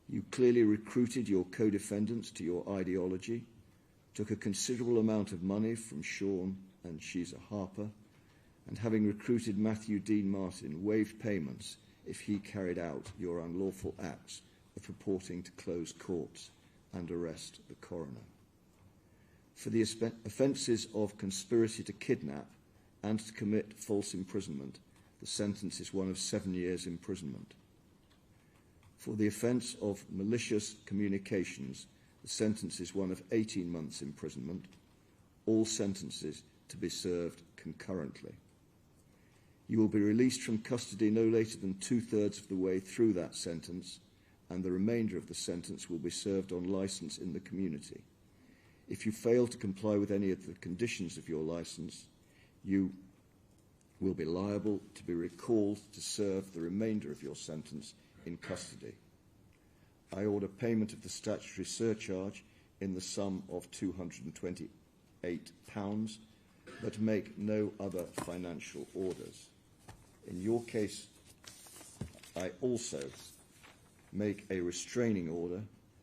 You clearly recruited your co-defendants to your ideology, took a considerable amount of money from Sean and Shiza Harper, and having recruited Matthew Dean Martin, waived payments if he carried out your unlawful acts of purporting to close courts and arrest the coroner. For the offences of conspiracy to kidnap and to commit false imprisonment, the sentence is one of 7 years' imprisonment. For the offence of malicious communications, the sentence is one of 18 months' imprisonment, all sentences to be served concurrently. You will be released from custody no later than 2/3 of the way through that sentence, and the remainder of the sentence will be served on licence in the community. If you fail to comply with any of the conditions of your licence, you will be liable to be recalled to serve the remainder of your sentence in custody. I order payment of the statutory surcharge in the sum of £228, but make no other financial orders. In your case, I also make a restraining order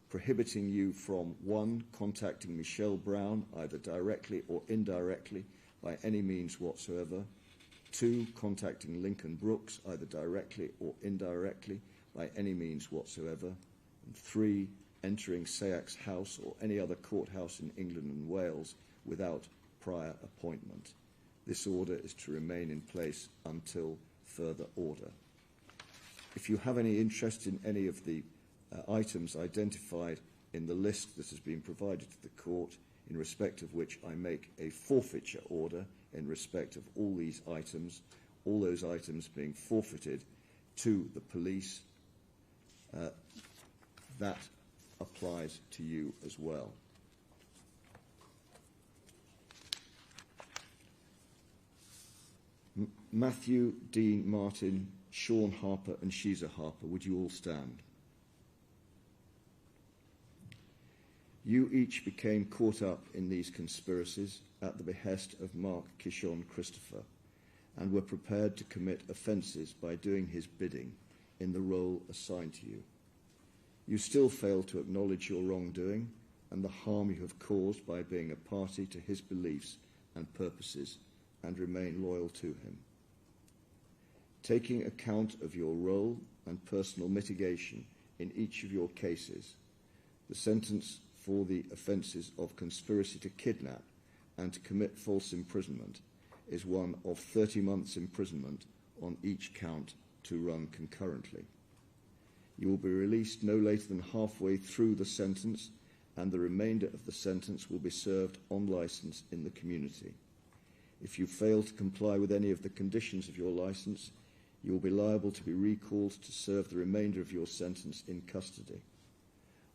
prohibiting you from 1. Contacting Michelle Brown, either directly or indirectly, by any means whatsoever; 2. Contacting Lincoln Brookes, either directly or indirectly, by any means whatsoever; and 3. Entering Sayak's house or any other courthouse in England and Wales without prior appointment. This order is to remain in place until further order. If you have any interest in any of the items identified in the list that has been provided to the court, in respect of which I make a forfeiture order in respect of all these items, all those items being forfeited to the police, that applies to you as well. Matthew Dean Martin, Sean Harper and Shiza Harper, would you all stand? You each became caught up in these conspiracies at the behest of Mark Kishon Christopher and were prepared to commit offences by doing his bidding in the role assigned to you. You still fail to acknowledge your wrongdoing and the harm you have caused by being a party to his beliefs and purposes and remain loyal to him. Taking account of your role and personal mitigation in each of your cases, the sentence for the offences of conspiracy to kidnap and to commit false imprisonment is one of 30 months' imprisonment on each count to run concurrently. You will be released no later than halfway through the sentence, and the remainder of the sentence will be served on licence in the community. If you fail to comply with any of the conditions of your licence, you will be liable to be recalled to serve the remainder of your sentence in custody.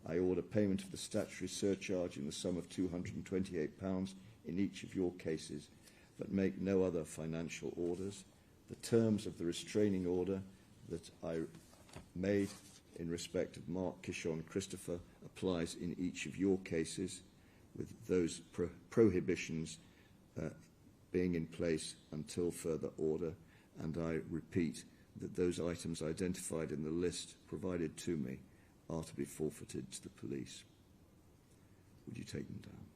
I order payment of the statutory surcharge in the sum of £228 in each of your cases, but make no other financial orders. The terms of the restraining order that I made in respect of Mark Kishon Christopher applies in each of your cases, with those prohibitions being in place until further order, and I repeat that those items identified in the list provided to me are to be forfeited to the police. Would you take them down?